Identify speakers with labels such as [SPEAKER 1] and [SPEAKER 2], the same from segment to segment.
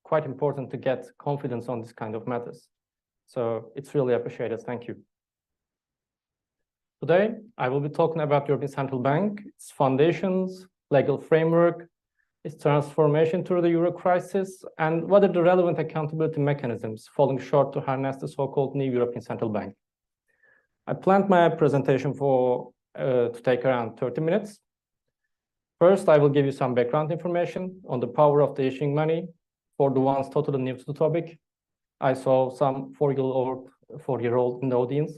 [SPEAKER 1] quite important to get confidence on this kind of matters. So it's really appreciated. Thank you. Today, I will be talking about European Central Bank, its foundations, legal framework, its transformation through the Euro crisis, and what are the relevant accountability mechanisms falling short to harness the so-called new European Central Bank. I planned my presentation to take around 30 minutes. First, I will give you some background information on the power of the issuing money for the ones totally new to the topic. I saw some four-year-old in the audience,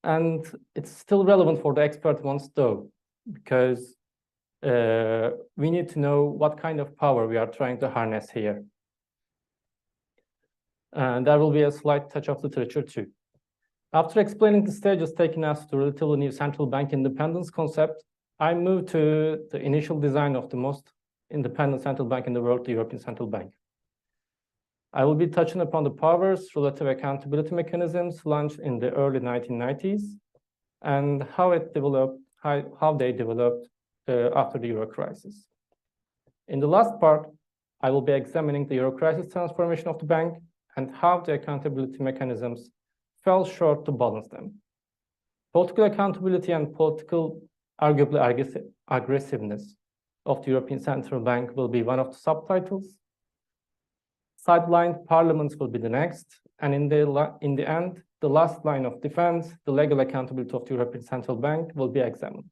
[SPEAKER 1] and it's still relevant for the expert ones though, because we need to know what kind of power we are trying to harness here. And there will be a slight touch of literature too. After explaining the stages taking us to relatively new central bank independence concept, I moved to the initial design of the most independent central bank in the world, the European Central Bank. I will be touching upon the powers, relative accountability mechanisms launched in the early 1990s, and how they developed after the Euro crisis. In the last part, I will be examining the Euro crisis transformation of the bank and how the accountability mechanisms fell short to balance them. Political accountability and political, arguably aggressiveness of the European Central Bank will be one of the subtitles. Sidelined parliaments will be the next, and in the end, the last line of defense, the legal accountability of the European Central Bank, will be examined.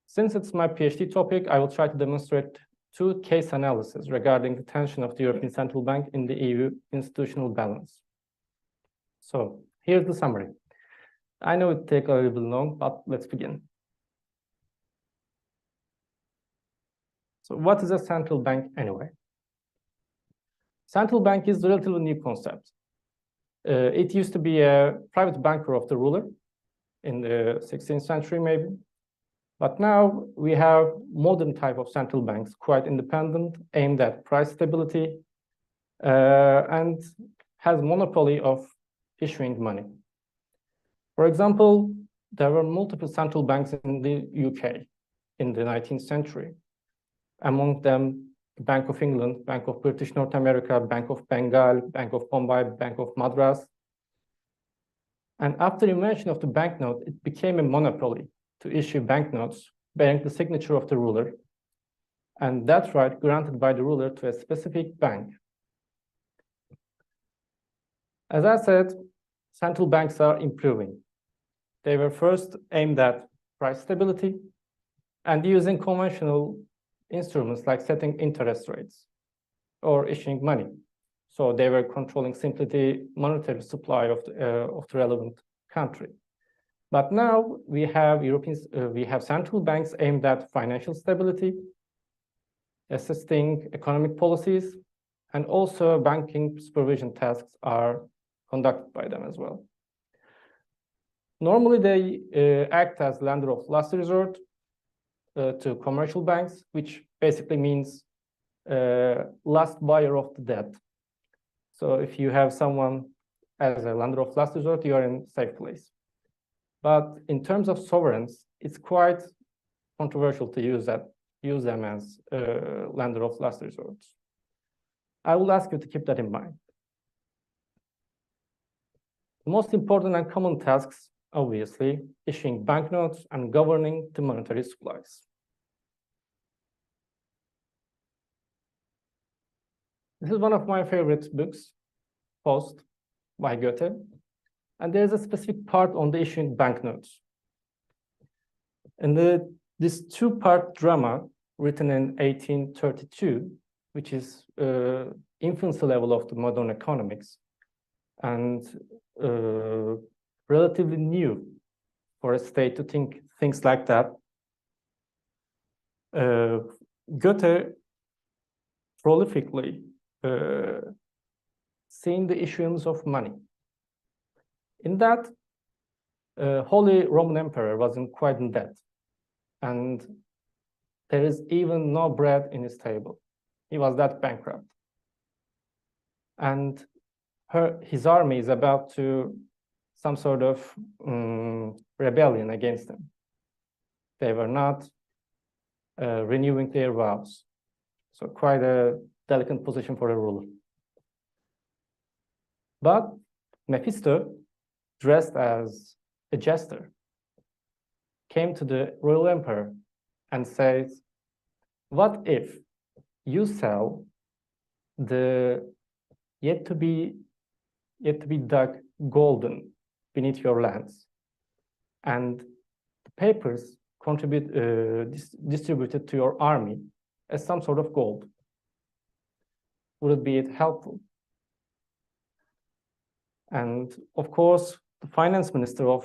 [SPEAKER 1] Since it's my PhD topic, I will try to demonstrate two case analyses regarding the tension of the European Central Bank in the EU institutional balance. So here's the summary. I know it takes a little bit long, but let's begin. So what is a central bank anyway? Central bank is a relatively new concept. It used to be a private banker of the ruler in the 16th century maybe. But now we have modern type of central banks, quite independent, aimed at price stability, and has monopoly of issuing money. For example, there were multiple central banks in the UK in the 19th century. Among them, Bank of England, Bank of British North America, Bank of Bengal, Bank of Bombay, Bank of Madras. And after the invention of the banknote, it became a monopoly to issue banknotes bearing the signature of the ruler, and that right granted by the ruler to a specific bank. As I said, central banks are improving. They were first aimed at price stability and using conventional instruments like setting interest rates or issuing money. So they were controlling simply the monetary supply of the relevant country. But now we have central banks aimed at financial stability, assisting economic policies, and also banking supervision tasks are conducted by them as well. Normally, they act as lender of last resort to commercial banks, which basically means last buyer of the debt. So if you have someone as a lender of last resort, you are in a safe place. But in terms of sovereigns, it's quite controversial to use them as lender of last resort. I will ask you to keep that in mind. The most important and common tasks, obviously, issuing banknotes and governing the monetary supplies. This is one of my favorite books, Post by Goethe. And there's a specific part on the issuing banknotes. And this two-part drama written in 1832, which is infancy level of the modern economics, and relatively new for a state to think things like that. Goethe prolifically seen the issuance of money. In that, Holy Roman Emperor was quite in debt, and there is even no bread in his table. He was that bankrupt. And his army is about to some sort of rebellion against him. They were not renewing their vows. So quite a delicate position for a ruler. But Mephisto, dressed as a jester, came to the royal emperor and says, what if you sell the yet to be dug golden beneath your lands, and the papers distributed to your army as some sort of gold? Would it be helpful? And of course, the finance minister of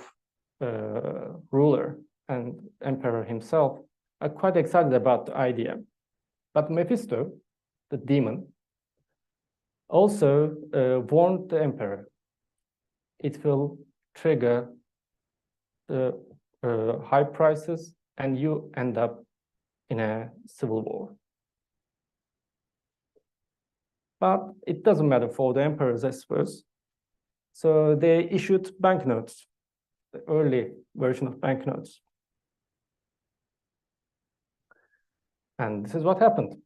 [SPEAKER 1] ruler and emperor himself are quite excited about the idea. But Mephisto, the demon, also warned the emperor. It will trigger the high prices and you end up in a civil war. But it doesn't matter for the emperors, I suppose. So they issued banknotes, the early version of banknotes. And this is what happened.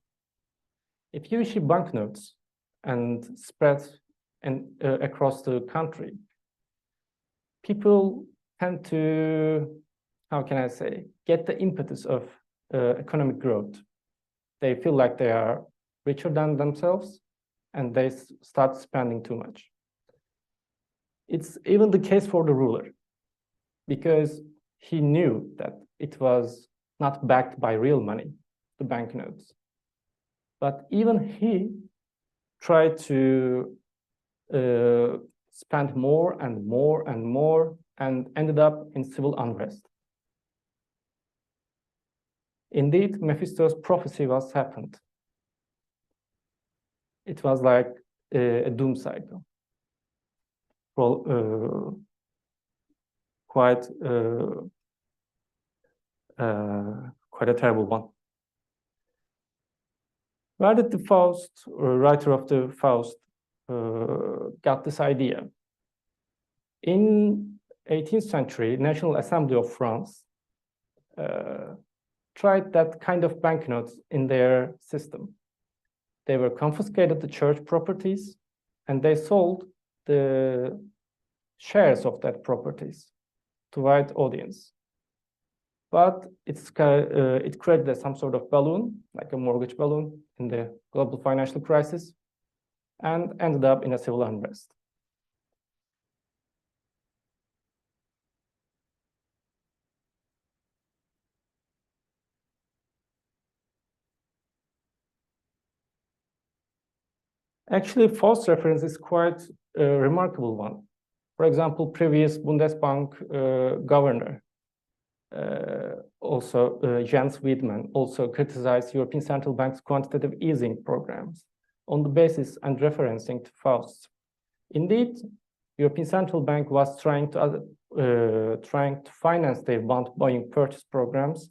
[SPEAKER 1] If you issue banknotes and spread across the country, people tend to, how can I say, get the impetus of economic growth. They feel like they are richer than themselves, and they start spending too much. It's even the case for the ruler, because he knew that it was not backed by real money, the banknotes. But even he tried to spend more and more and more, and ended up in civil unrest. Indeed, Mephisto's prophecy was happened. It was like a doom cycle. Quite a terrible one. Where did the Faust, writer of the Faust, got this idea? In 18th century, National Assembly of France tried that kind of banknotes in their system. They were confiscated the church properties, and they sold the shares of that properties to wide audience. But it created some sort of balloon, like a mortgage balloon in the global financial crisis, and ended up in a civil unrest. Actually, Faust reference is quite a remarkable one. For example, previous Bundesbank governor, Jens Wiedmann, also criticized European Central Bank's quantitative easing programs on the basis and referencing to Faust. Indeed, European Central Bank was trying to finance their bond buying purchase programs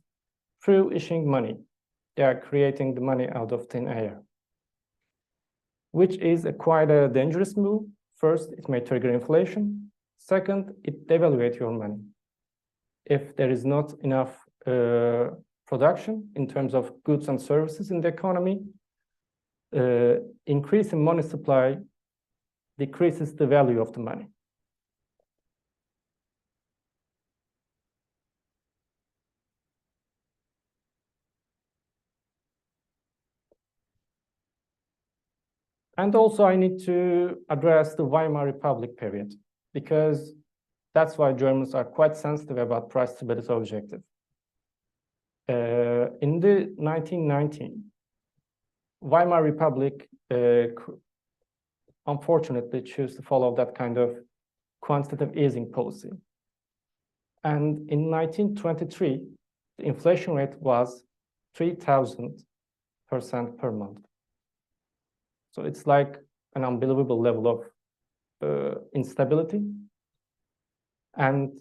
[SPEAKER 1] through issuing money. They are creating the money out of thin air, which is quite a dangerous move. First, it may trigger inflation. Second, it devaluates your money. If there is not enough production in terms of goods and services in the economy, increase in money supply decreases the value of the money. And also I need to address the Weimar Republic period, because that's why Germans are quite sensitive about price stability objective. In the 1919, Weimar Republic unfortunately chose to follow that kind of quantitative easing policy. And in 1923, the inflation rate was 3,000% per month. So it's like an unbelievable level of instability. And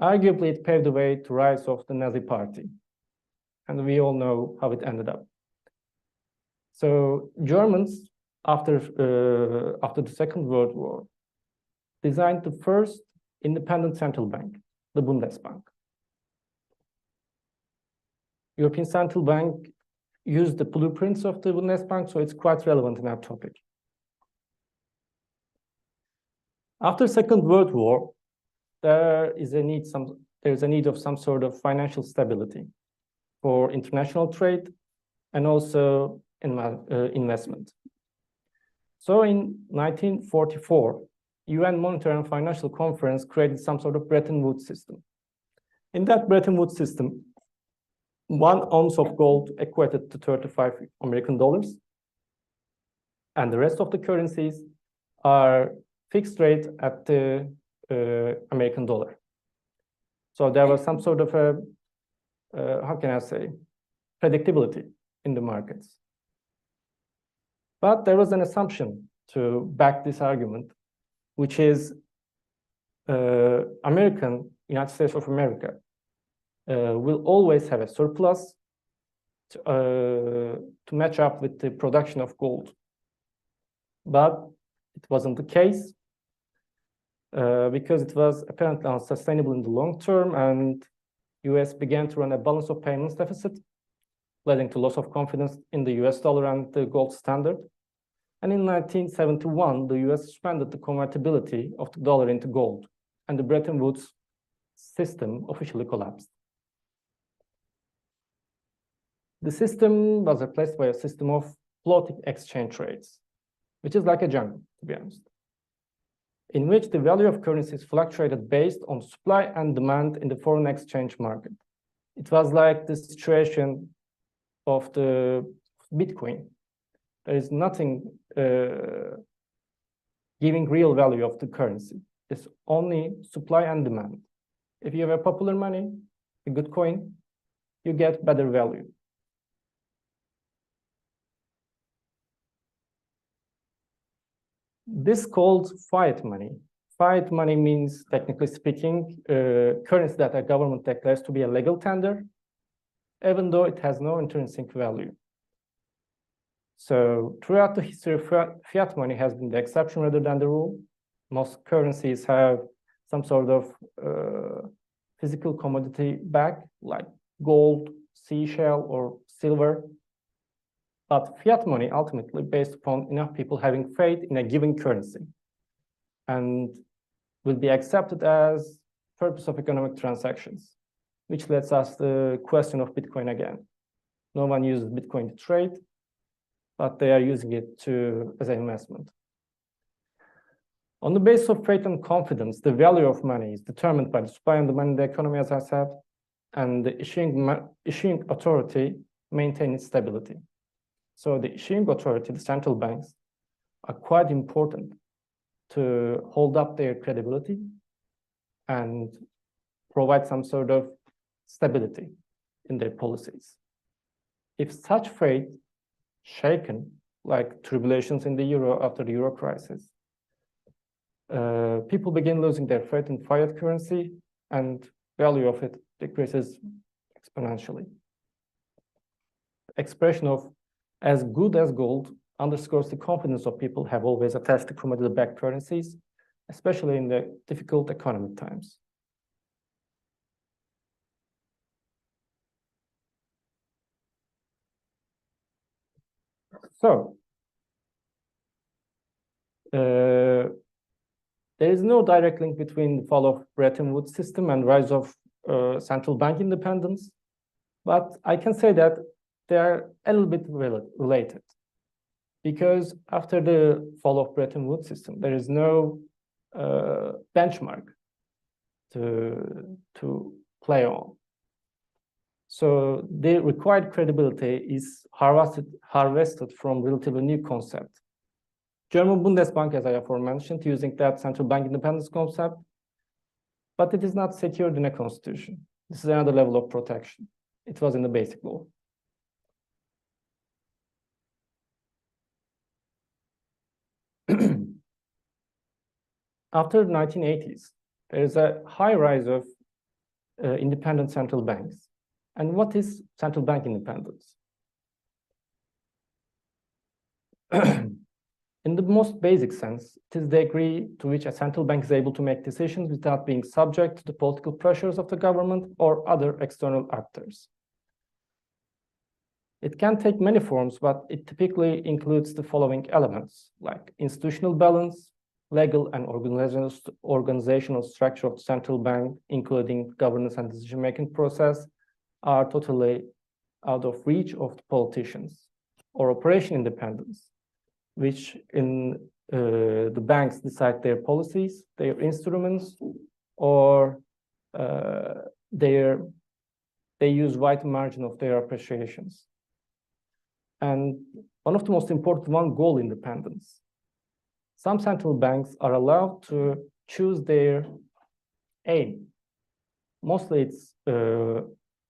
[SPEAKER 1] arguably it paved the way to rise of the Nazi Party. And we all know how it ended up. So Germans, after the Second World War, designed the first independent central bank, the Bundesbank. European Central Bank use the blueprints of the Bundesbank, so it's quite relevant in our topic. After Second World War, there's a need of some sort of financial stability for international trade and also investment. So in 1944, UN Monetary and Financial Conference created some sort of Bretton Woods system. In that Bretton Woods system, 1 ounce of gold equated to 35 American dollars, and the rest of the currencies are fixed rate at the American dollar. So there was some sort of a, how can I say, predictability in the markets. But there was an assumption to back this argument, which is United States of America will always have a surplus to match up with the production of gold. But it wasn't the case because it was apparently unsustainable in the long term, and US began to run a balance of payments deficit, leading to loss of confidence in the US dollar and the gold standard. And in 1971, the US suspended the convertibility of the dollar into gold, and the Bretton Woods system officially collapsed. The system was replaced by a system of floating exchange rates, which is like a jungle, to be honest, in which the value of currencies fluctuated based on supply and demand in the foreign exchange market. It was like the situation of the Bitcoin. There is nothing giving real value of the currency. It's only supply and demand. If you have a popular money, a good coin, you get better value. This is called fiat money. Fiat money means, technically speaking, currency that a government declares to be a legal tender, even though it has no intrinsic value. So throughout the history, fiat money has been the exception rather than the rule. Most currencies have some sort of physical commodity back, like gold, seashell, or silver. But fiat money ultimately based upon enough people having faith in a given currency and will be accepted as purpose of economic transactions, which lets us the question of Bitcoin again. No one uses Bitcoin to trade, but they are using it as an investment. On the basis of faith and confidence, the value of money is determined by the supply and demand in the economy, as I said, and the issuing authority maintains its stability. So the issuing authority, the central banks, are quite important to hold up their credibility and provide some sort of stability in their policies. If such faith shaken, like tribulations in the euro after the euro crisis, people begin losing their faith in fiat currency, and value of it decreases exponentially. Expression of as good as gold underscores the confidence of people have always attached to commodity-backed currencies, especially in the difficult economic times. So, there is no direct link between the fall of Bretton Woods system and rise of central bank independence, but I can say that they are a little bit related, because after the fall of Bretton Woods system, there is no benchmark to play on. So the required credibility is harvested from relatively new concept. German Bundesbank, as I aforementioned, using that central bank independence concept, but it is not secured in a constitution. This is another level of protection. It was in the basic law. After the 1980s, there is a high rise of independent central banks. And what is central bank independence? In the most basic sense, it is the degree to which a central bank is able to make decisions without being subject to the political pressures of the government or other external actors. It can take many forms, but it typically includes the following elements, like institutional balance, legal and organizational structure of the central bank, including governance and decision-making process, are totally out of reach of the politicians, or operation independence, which in the banks decide their policies, their instruments, or they use wide margin of their appreciations. And one of the most important one, goal independence. Some central banks are allowed to choose their aim. Mostly it's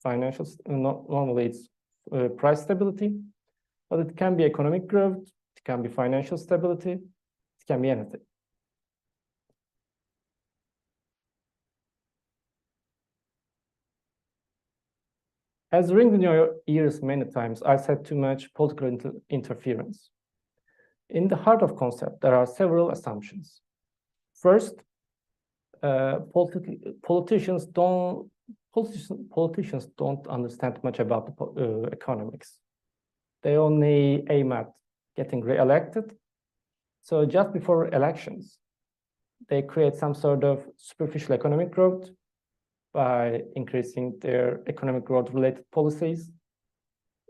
[SPEAKER 1] financial, normally it's price stability, but it can be economic growth, it can be financial stability, it can be anything. As during the years many times, I said too much political interference. In the heart of concept, there are several assumptions. First, politicians don't understand much about the economics. They only aim at getting re-elected. So just before elections, they create some sort of superficial economic growth by increasing their economic growth-related policies,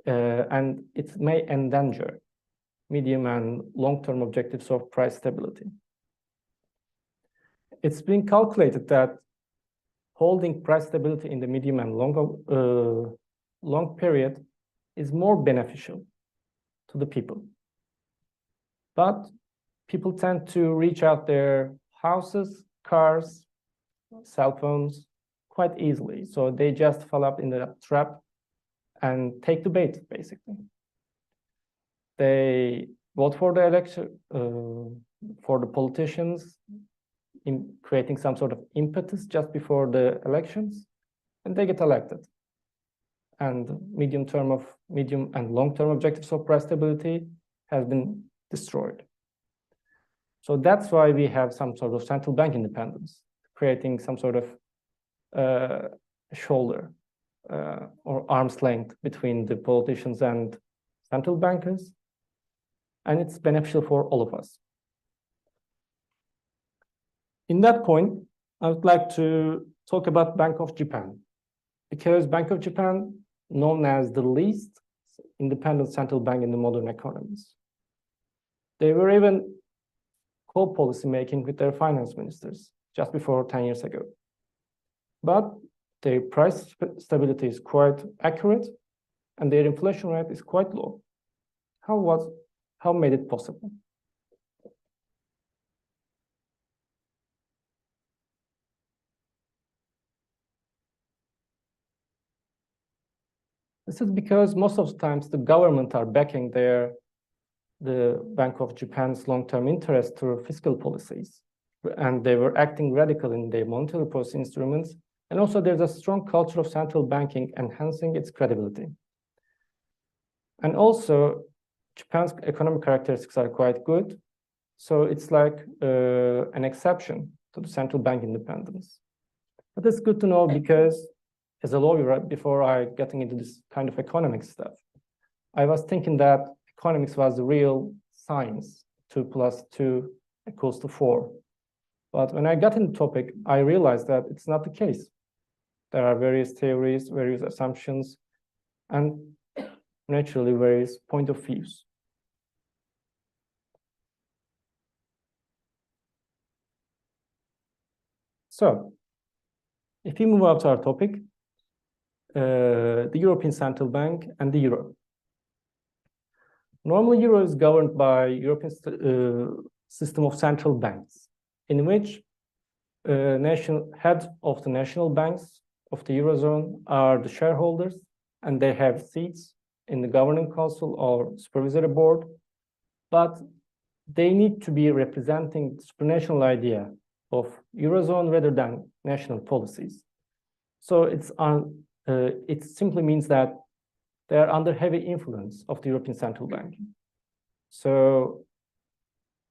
[SPEAKER 1] and it may endanger medium and long-term objectives of price stability. It's been calculated that holding price stability in the medium and long period is more beneficial to the people. But people tend to reach out their houses, cars, cell phones quite easily. So they just fall up in the trap and take the bait, basically. They vote for the election, for the politicians, in creating some sort of impetus just before the elections, and they get elected. And medium and long-term objectives of price stability has been destroyed. So that's why we have some sort of central bank independence, creating some sort of shoulder or arm's length between the politicians and central bankers. And it's beneficial for all of us. In that point, I would like to talk about Bank of Japan, because Bank of Japan, known as the least independent central bank in the modern economies. They were even co-policy making with their finance ministers just before 10 years ago. But their price stability is quite accurate and their inflation rate is quite low. How made it possible? This is because most of the times the government are backing the Bank of Japan's long-term interest through fiscal policies. And they were acting radical in their monetary policy instruments. And also there's a strong culture of central banking enhancing its credibility. And also Japan's economic characteristics are quite good. So it's like an exception to the central bank independence. But it's good to know because as a lawyer, before I getting into this kind of economic stuff, I was thinking that economics was the real science, 2 + 2 = 4. But when I got into the topic, I realized that it's not the case. There are various theories, various assumptions, and naturally various point of views. So, if we move out to our topic, the European Central Bank and the Euro. Normally, Euro is governed by European system of central banks, in which heads of the national banks of the Eurozone are the shareholders, and they have seats in the governing council or supervisory board, but they need to be representing the supranational idea of Eurozone rather than national policies. So it simply means that they are under heavy influence of the European Central Bank. So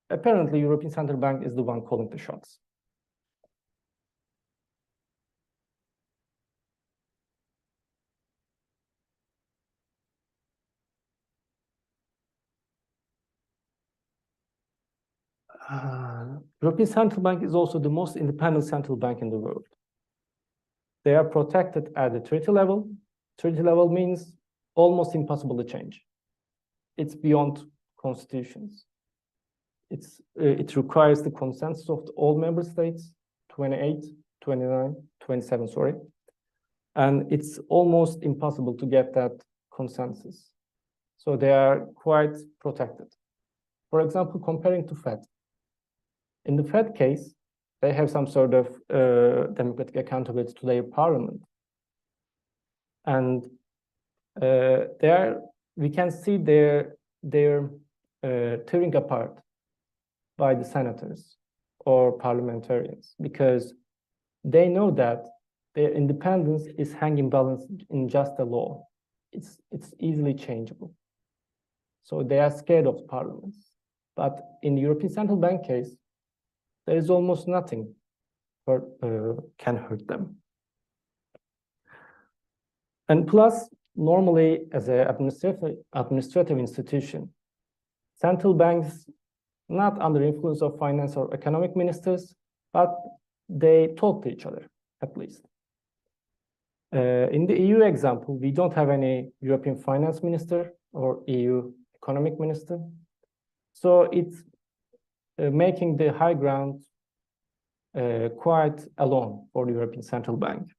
[SPEAKER 1] apparently, European Central Bank is the one calling the shots. European Central Bank is also the most independent central bank in the world. They are protected at the treaty level. Treaty level means almost impossible to change. It's beyond constitutions. It requires the consensus of all member states, 28, 29, 27, sorry. And it's almost impossible to get that consensus. So they are quite protected. For example, comparing to Fed. In the Fed case, they have some sort of democratic accountability to their parliament. And we can see their tearing apart by the senators or parliamentarians, because they know that their independence is hanging balanced in just a law. It's easily changeable. So they are scared of parliaments. But in the European Central Bank case, there is almost nothing can hurt them. And plus, normally as an administrative institution, central banks not under influence of finance or economic ministers, but they talk to each other, at least. In the EU example, we don't have any European finance minister or EU economic minister. So it's making the high ground quite alone for the European Central Bank.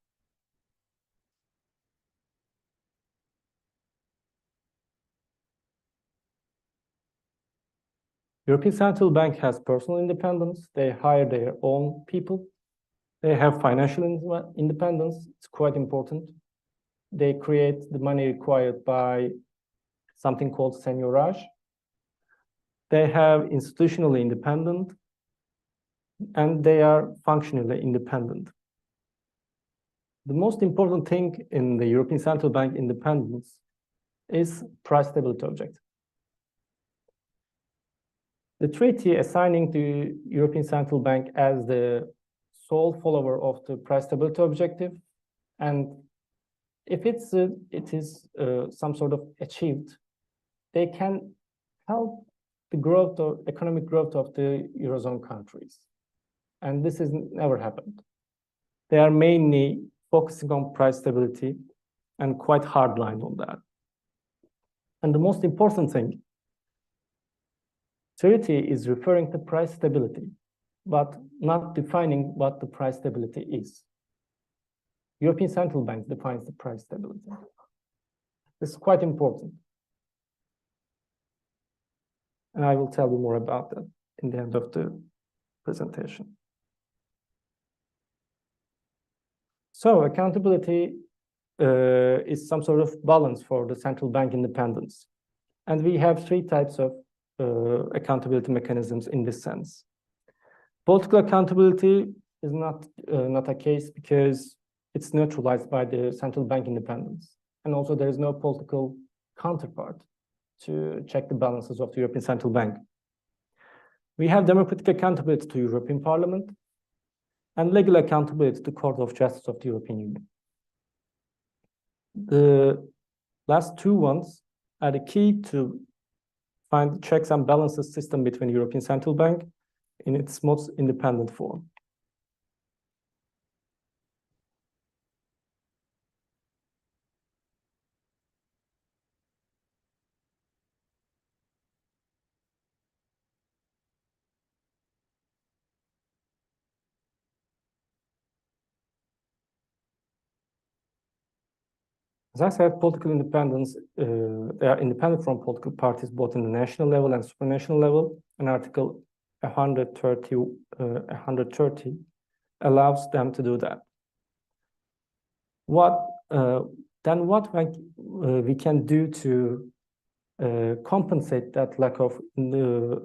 [SPEAKER 1] European Central Bank has personal independence. They hire their own people. They have financial independence. It's quite important. They create the money required by something called seigniorage. They have institutionally independent, and they are functionally independent. The most important thing in the European Central Bank independence is price stability objective. The treaty assigning the European Central Bank as the sole follower of the price stability objective, and if it is some sort of achieved, they can help the growth or economic growth of the Eurozone countries. And this has never happened. They are mainly focusing on price stability and quite hardline on that. And the most important thing, treaty is referring to price stability, but not defining what the price stability is. European Central Bank defines the price stability. This is quite important. And I will tell you more about that in the end of the presentation. So accountability is some sort of balance for the central bank independence. And we have three types of accountability mechanisms in this sense. Political accountability is not a case because it's neutralized by the central bank independence. And also there is no political counterpart to check the balances of the European Central Bank. We have democratic accountability to European Parliament and legal accountability to Court of Justice of the European Union. The last two ones are the key to find checks and balances system between European Central Bank in its most independent form. As I said, political independence, they are independent from political parties, both in the national level and supranational level. And Article 130 allows them to do that. What we can do to compensate that lack of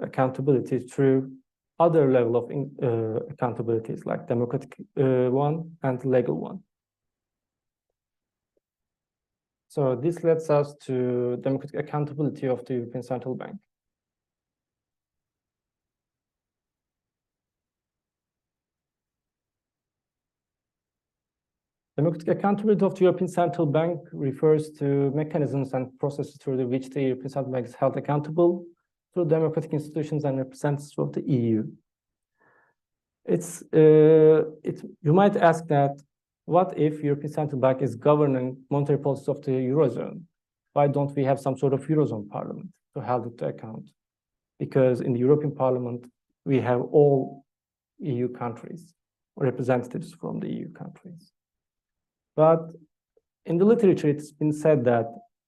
[SPEAKER 1] accountability through other level of accountabilities, like democratic one and legal one. So this leads us to democratic accountability of the European Central Bank. Democratic accountability of the European Central Bank refers to mechanisms and processes through which the European Central Bank is held accountable through democratic institutions and representatives of the EU. You might ask that, what if European Central Bank is governing monetary policy of the Eurozone? Why don't we have some sort of Eurozone parliament to hold it to account? Because in the European Parliament, we have all EU countries, representatives from the EU countries. But in the literature, it's been said that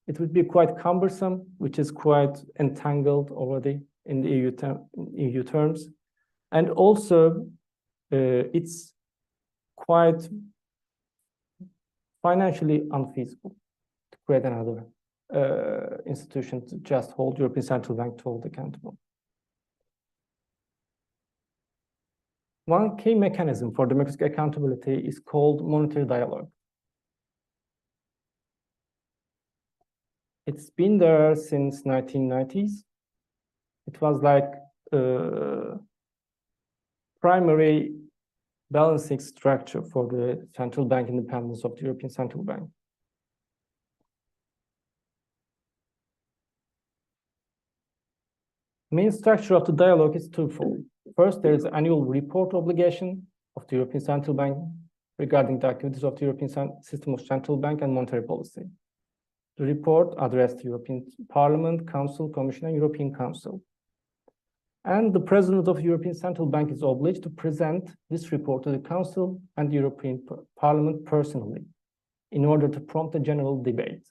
[SPEAKER 1] it would be quite cumbersome, which is quite entangled already in the EU terms. And also, it's quite financially unfeasible to create another institution to just hold European Central Bank to hold accountable. One key mechanism for democratic accountability is called monetary dialogue. It's been there since 1990s. It was like primary balancing structure for the central bank independence of the European Central Bank. Main structure of the dialogue is twofold. First, there is an annual report obligation of the European Central Bank regarding the activities of the European system of central bank and monetary policy. The report addressed the European Parliament, Council, Commission, and European Council. And the President of the European Central Bank is obliged to present this report to the Council and the European Parliament personally in order to prompt a general debate,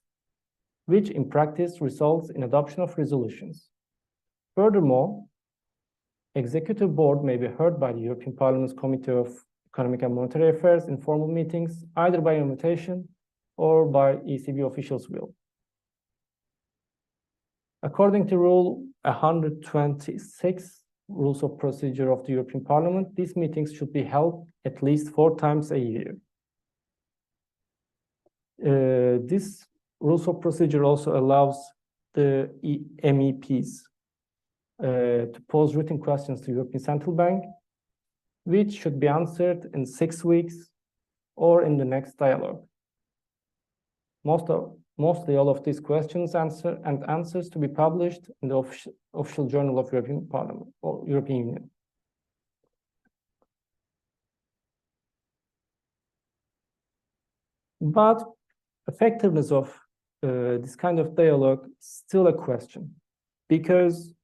[SPEAKER 1] which in practice results in adoption of resolutions. Furthermore, Executive Board may be heard by the European Parliament's Committee of Economic and Monetary Affairs in formal meetings, either by invitation or by ECB officials' will. According to Rule 126, Rules of Procedure of the European Parliament, these meetings should be held at least 4 times a year. This Rules of Procedure also allows the MEPs to pose written questions to the European Central Bank, which should be answered in 6 weeks or in the next dialogue. Mostly all of these questions and answers to be published in the official journal of European Parliament or European Union. But effectiveness of this kind of dialogue is still a question, because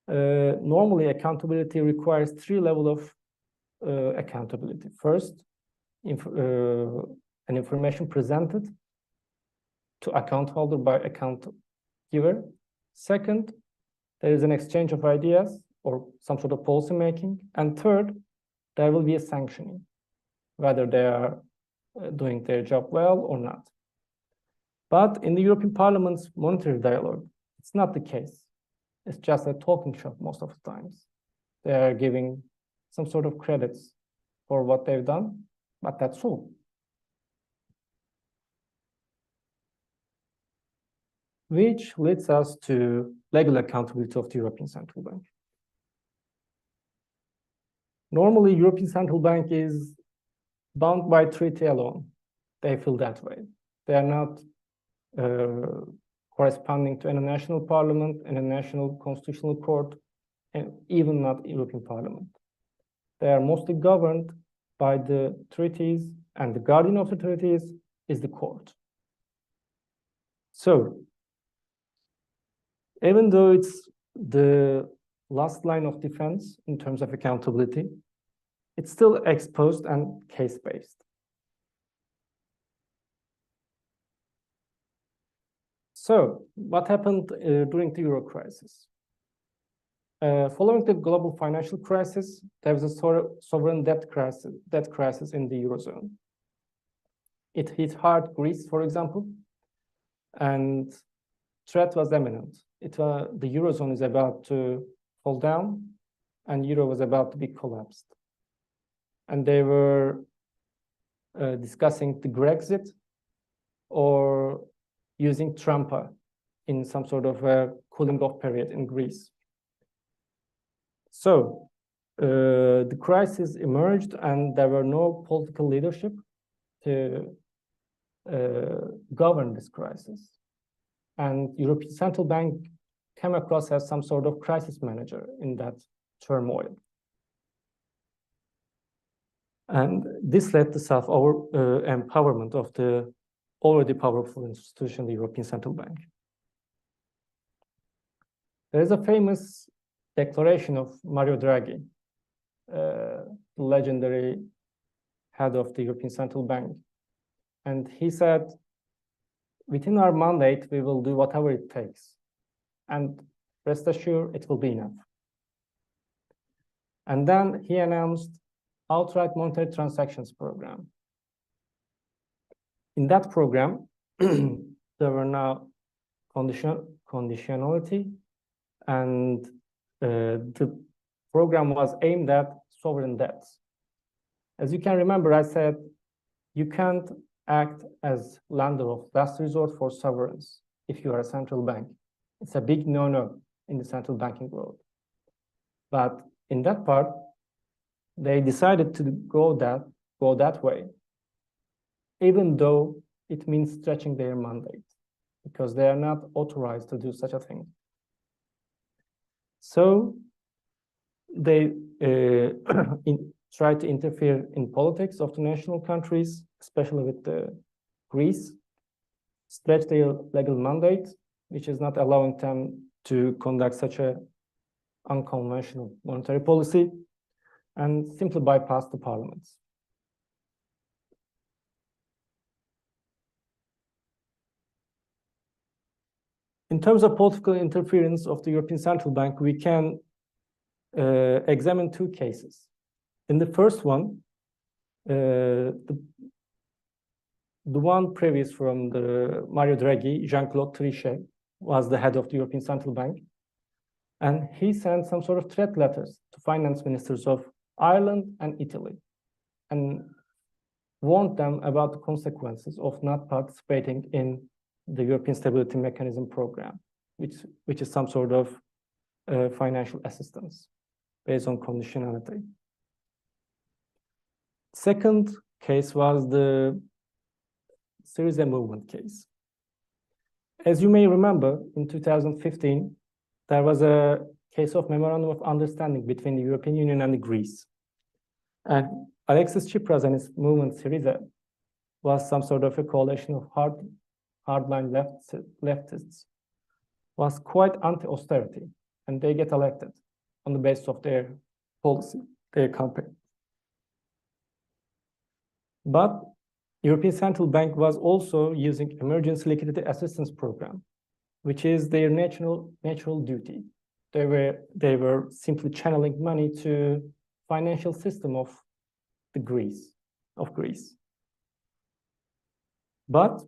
[SPEAKER 1] normally accountability requires 3 levels of accountability. First, an information presented to account holder by account giver. Second, there is an exchange of ideas or some sort of policy making. And third, there will be a sanctioning, whether they are doing their job well or not. But in the European Parliament's monetary dialogue, it's not the case. It's just a talking shop most of the times. They are giving some sort of credits for what they've done, but that's all. Which leads us to legal accountability of the European Central Bank. Normally, European Central Bank is bound by treaty alone. They feel that way. They are not corresponding to any national parliament and a national constitutional court, and even not European Parliament. They are mostly governed by the treaties, and the guardian of the treaties is the court. So, even though it's the last line of defense in terms of accountability, it's still exposed and case-based. So, what happened during the Euro crisis? Following the global financial crisis, there was a sovereign debt crisis in the Eurozone. It hit hard Greece, for example, and threat was imminent. The Eurozone is about to fall down, and Euro was about to be collapsed. And they were discussing the Grexit or using Trumpa in some sort of a cooling off period in Greece. So the crisis emerged, and there were no political leadership to govern this crisis. And European Central Bank came across as some sort of crisis manager in that turmoil. And this led to self-empowerment of the already powerful institution, the European Central Bank. There is a famous declaration of Mario Draghi, the legendary head of the European Central Bank. And he said, within our mandate, we will do whatever it takes. And rest assured, it will be enough. And then he announced outright monetary transactions program. In that program, there were now conditionality, and the program was aimed at sovereign debts. As you can remember, I said you can't act as lender of last resort for sovereigns if you are a central bank. It's a big no-no in the central banking world. But in that part, they decided to go that way, even though it means stretching their mandate, because they are not authorized to do such a thing. So they try to interfere in politics of the national countries, especially with Greece, stretch their legal mandate, which is not allowing them to conduct such a unconventional monetary policy, and simply bypass the parliaments. In terms of political interference of the European Central Bank, we can examine two cases. In the first one, the one previous from the Mario Draghi, Jean-Claude Trichet, was the head of the European Central Bank. And he sent some sort of threat letters to finance ministers of Ireland and Italy, and warned them about the consequences of not participating in the European Stability Mechanism program, which is some sort of financial assistance based on conditionality. Second case was the Series-Hüseyin movement case. As you may remember, in 2015, there was a case of memorandum of understanding between the European Union and Greece. And Alexis Tsipras and his movement, Syriza, was some sort of a coalition of hardline leftists, was quite anti-austerity, and they get elected on the basis of their policy, their campaign. But European Central Bank was also using emergency liquidity assistance program, which is their natural duty. They were simply channeling money to financial system of Greece. But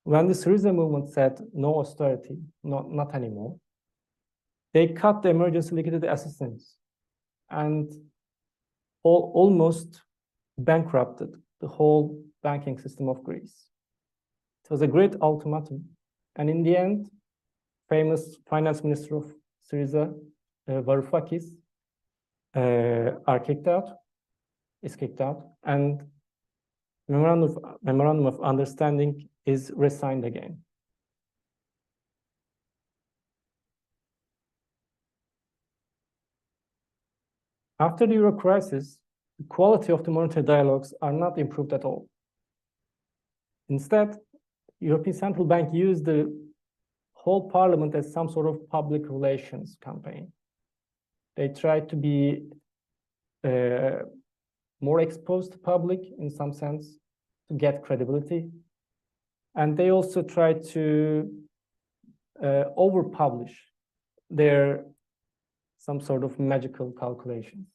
[SPEAKER 1] when the Syriza movement said no austerity, not anymore, they cut the emergency liquidity assistance and almost bankrupted the whole banking system of Greece. It was a great ultimatum. And in the end, famous finance minister of Syriza, Varoufakis, is kicked out, and memorandum of understanding is re-signed again. After the Euro crisis, the quality of the monetary dialogues are not improved at all. Instead, European Central Bank used the whole parliament as some sort of public relations campaign. They tried to be more exposed to public in some sense to get credibility. And they also tried to over-publish their some sort of magical calculations.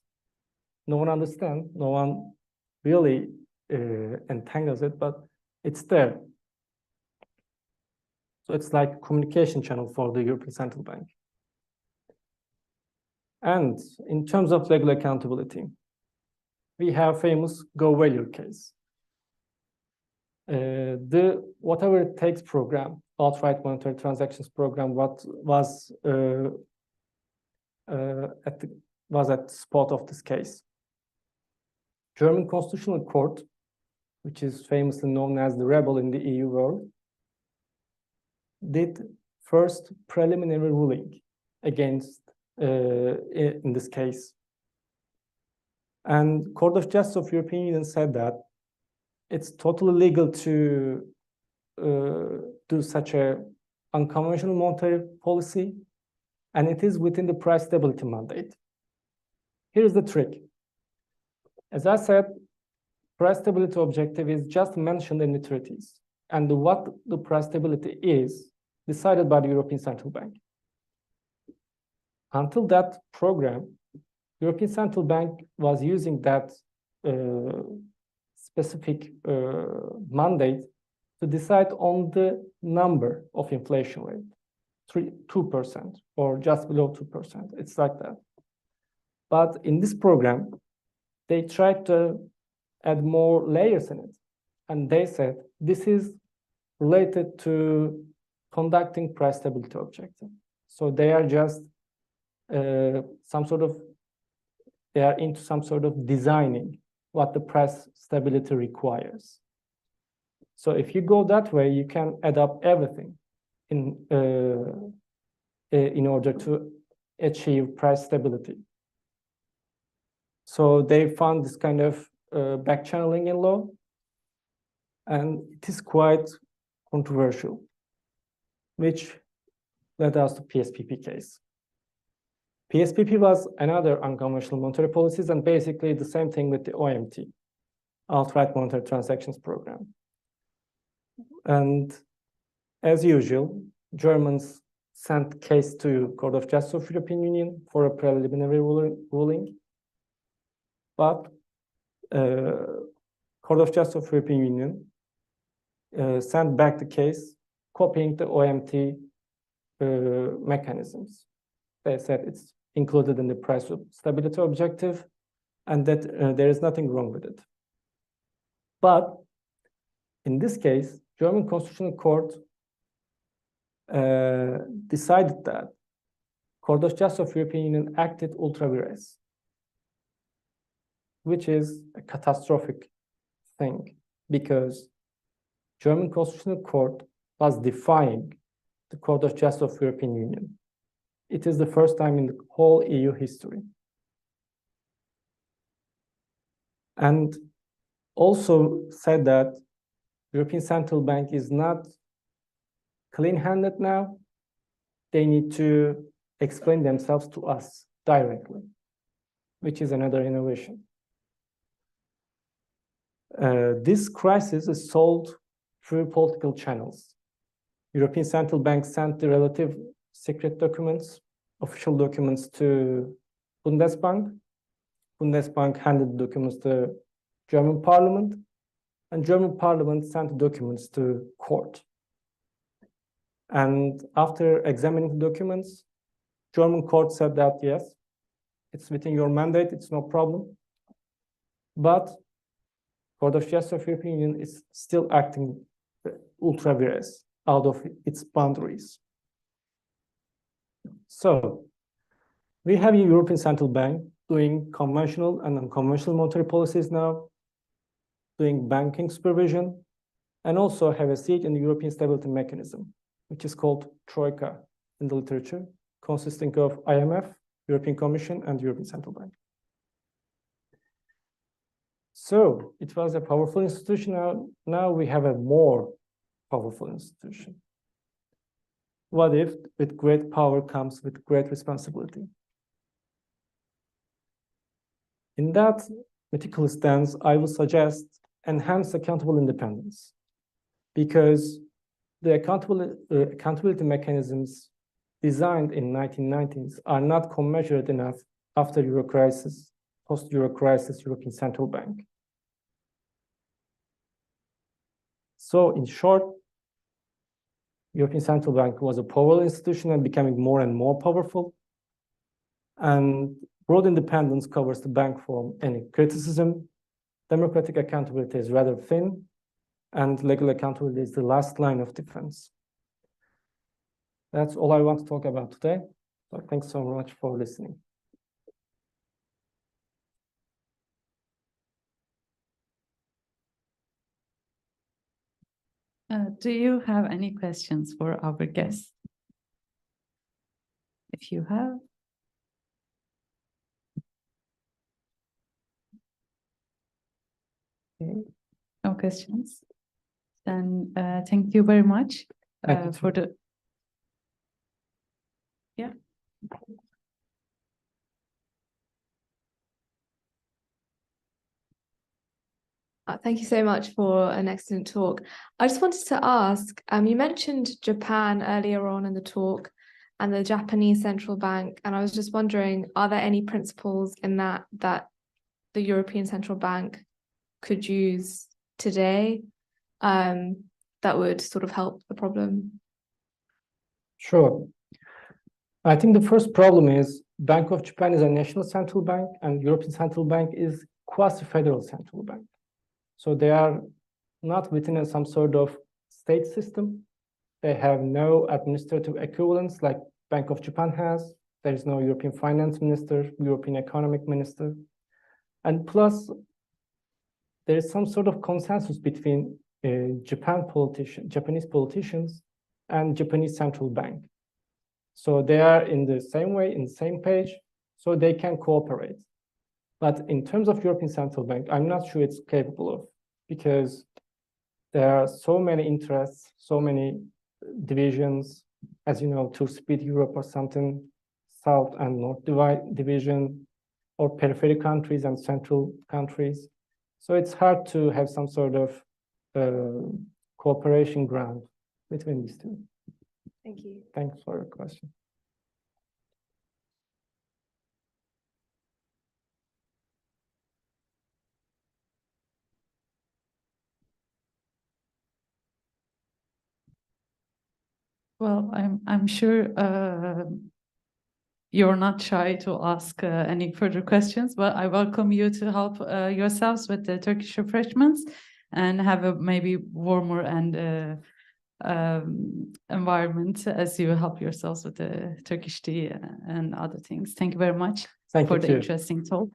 [SPEAKER 1] No one understands, no one really entangles it, but it's there. So it's like a communication channel for the European Central Bank. And in terms of legal accountability, we have famous Go Value case. The whatever it takes program, outright monetary transactions program, was at the spot of this case. German Constitutional Court, which is famously known as the rebel in the EU world, did first preliminary ruling against, in this case. And Court of Justice of European Union said that it's totally legal to do such a unconventional monetary policy, and it is within the price stability mandate. Here's the trick. As I said, price stability objective is just mentioned in the treaties, and what the price stability is decided by the European Central Bank. Until that program, European Central Bank was using that specific mandate to decide on the number of inflation rate, 2% or just below 2%. It's like that. But in this program, they tried to add more layers in it. And they said, this is related to conducting price stability objective. So they are just they are into some sort of designing what the price stability requires. So if you go that way, you can add up everything in order to achieve price stability. So they found this kind of back channeling in law, and it is quite controversial, which led us to PSPP case. PSPP was another unconventional monetary policies, and basically the same thing with the OMT, outright monetary transactions program. And as usual, Germans sent case to Court of Justice of European Union for a preliminary ruling. But Court of Justice of European Union sent back the case, copying the OMT mechanisms. They said it's included in the price stability objective, and that there is nothing wrong with it. But in this case, German Constitutional Court decided that Court of Justice of European Union acted ultra vires, which is a catastrophic thing, because German Constitutional Court was defying the Court of Justice of European Union. It is the first time in the whole EU history. And also said that European Central Bank is not clean-handed now. They need to explain themselves to us directly, which is another innovation. This crisis is solved through political channels. European Central Bank sent the relative secret documents, official documents, to Bundesbank. Bundesbank handed the documents to German Parliament, and German Parliament sent the documents to court. And after examining the documents, German court said that, yes, it's within your mandate, it's no problem. But Court of Justice of European Union is still acting ultra vires out of its boundaries. So we have a European Central Bank doing conventional and unconventional monetary policies now, doing banking supervision, and also have a seat in the European Stability Mechanism, which is called Troika in the literature, consisting of IMF, European Commission, and European Central Bank. So it was a powerful institution. Now we have a more powerful institution. What if with great power comes with great responsibility? In that mythical stance, I would suggest enhanced accountable independence, because the accountability mechanisms designed in 1990s are not commensurate enough after Euro crisis, post-Euro crisis European Central Bank. So in short, European Central Bank was a powerful institution and becoming more and more powerful. And broad independence covers the bank from any criticism. Democratic accountability is rather thin, and legal accountability is the last line of defense. That's all I want to talk about today. So thanks so much for listening.
[SPEAKER 2] Do you have any questions for our guests? if you have. Okay. No questions. Then thank you very much for the. Yeah.
[SPEAKER 3] Thank you so much for an excellent talk. I just wanted to ask, you mentioned Japan earlier on in the talk and the Japanese central bank, and I was just wondering, are there any principles in that the European Central Bank could use today that would sort of help the problem?
[SPEAKER 1] Sure. I think the first problem is Bank of Japan is a national central bank and European Central Bank is quasi-federal central bank. So they are not within some sort of state system. They have no administrative equivalents like Bank of Japan has. There is no European finance minister, European economic minister. And plus, there is some sort of consensus between Japanese politicians and Japanese central bank. So they are in the same way, in the same page, so they can cooperate. But in terms of European Central Bank, I'm not sure it's capable of, because there are so many interests, so many divisions, as you know, two-speed Europe or something, South and North division, or periphery countries and central countries. So it's hard to have some sort of cooperation ground between these two.
[SPEAKER 3] Thank you.
[SPEAKER 1] Thanks for your question.
[SPEAKER 2] Well, I'm sure you're not shy to ask any further questions, but I welcome you to help yourselves with the Turkish refreshments and have a maybe warmer and environment as you help yourselves with the Turkish tea and other things. Thank you very much for the interesting talk.